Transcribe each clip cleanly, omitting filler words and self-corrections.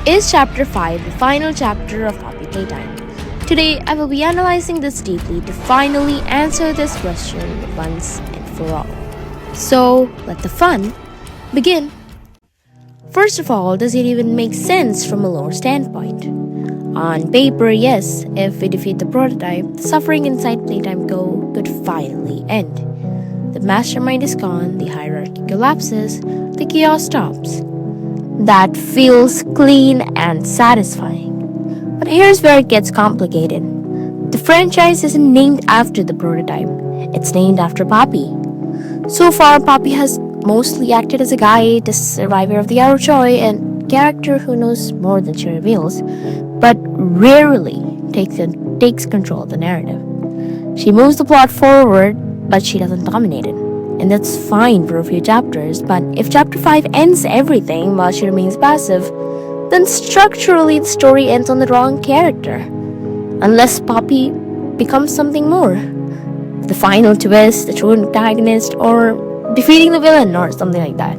Is Chapter 5 the final chapter of Poppy Playtime? Today, I will be analyzing this deeply to finally answer this question once and for all. So, let the fun begin. First of all, does it even make sense from a lore standpoint? On paper, yes, if we defeat the prototype, the suffering inside Playtime Co. could finally end. The mastermind is gone, the hierarchy collapses, the chaos stops. That feels clean and satisfying. But here's where it gets complicated. The franchise isn't named after the prototype, it's named after Poppy. So far, Poppy has mostly acted as a guide, the survivor of the Hour of Joy, and character who knows more than she reveals, but rarely takes control of the narrative. She moves the plot forward, but she doesn't dominate it. And that's fine for a few chapters, but if Chapter 5 ends everything while she remains passive, then structurally the story ends on the wrong character. Unless Poppy becomes something more. The final twist, the true antagonist, or defeating the villain, or something like that.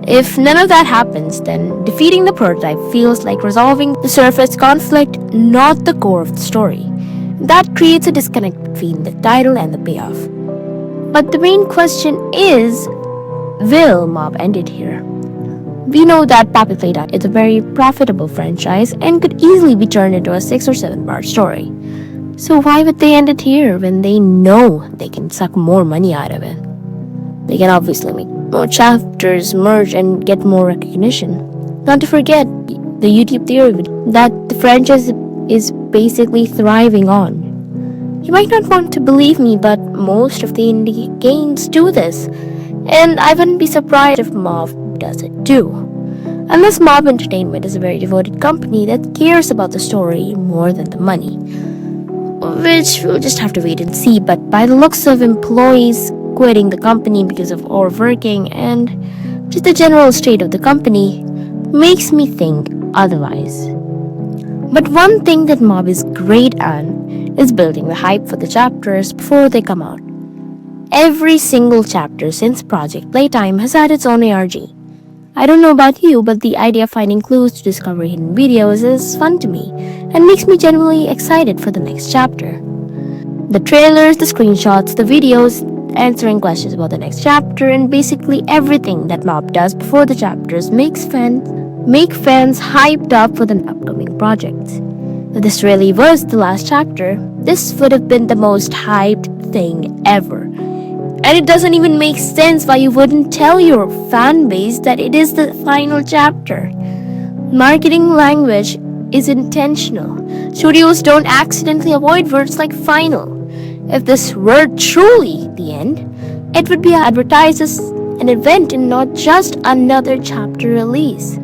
If none of that happens, then defeating the prototype feels like resolving the surface conflict, not the core of the story. That creates a disconnect between the title and the payoff. But the main question is, will Mob end it here? We know that Poppy Playtime is a very profitable franchise and could easily be turned into a 6 or 7 part story. So why would they end it here when they know they can suck more money out of it? They can obviously make more chapters, merge, and get more recognition. Not to forget the YouTube theory that the franchise is basically thriving on. You might not want to believe me, but most of the indie games do this, and I wouldn't be surprised if Mob does it too. Unless Mob Entertainment is a very devoted company that cares about the story more than the money. Which we'll just have to wait and see, but by the looks of employees quitting the company because of overworking and just the general state of the company, makes me think otherwise. But one thing that Mob is great at is building the hype for the chapters before they come out. Every single chapter since Project Playtime has had its own ARG. I don't know about you, but the idea of finding clues to discover hidden videos is fun to me and makes me genuinely excited for the next chapter. The trailers, the screenshots, the videos, answering questions about the next chapter, and basically everything that Mob does before the chapters make fans hyped up for the upcoming projects. If this really was the last chapter, this would have been the most hyped thing ever. And it doesn't even make sense why you wouldn't tell your fan base that it is the final chapter. Marketing language is intentional. Studios don't accidentally avoid words like final. If this were truly the end, it would be advertised as an event and not just another chapter release.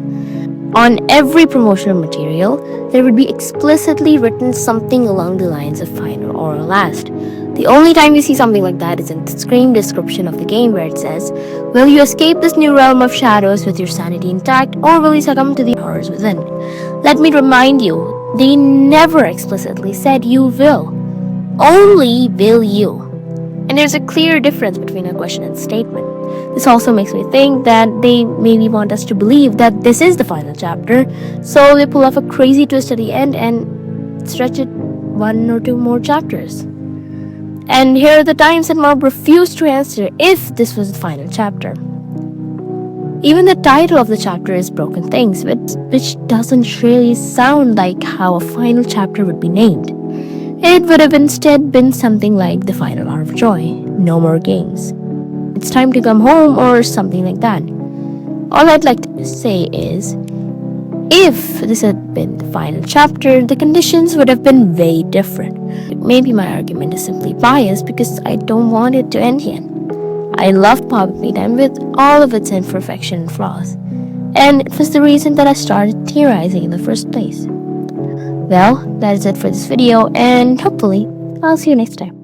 On every promotional material, there would be explicitly written something along the lines of final or last. The only time you see something like that is in the screen description of the game where it says, "Will you escape this new realm of shadows with your sanity intact, or will you succumb to the horrors within?" Let me remind you, they never explicitly said you will. Only will you. And there's a clear difference between a question and statement. This also makes me think that they maybe want us to believe that this is the final chapter, so they pull off a crazy twist at the end and stretch it 1 or 2 more chapters. And here are the times that Mob refused to answer if this was the final chapter. Even the title of the chapter is Broken Things, which doesn't really sound like how a final chapter would be named. It would have instead been something like The Final Hour of Joy, No More Games, It's Time to Come Home, or something like that. All I'd like to say is, if this had been the final chapter, the conditions would have been way different. Maybe my argument is simply biased because I don't want it to end yet. I loved Poppy Playtime with all of its imperfection and flaws, and it was the reason that I started theorizing in the first place. Well, that is it for this video, and hopefully, I'll see you next time.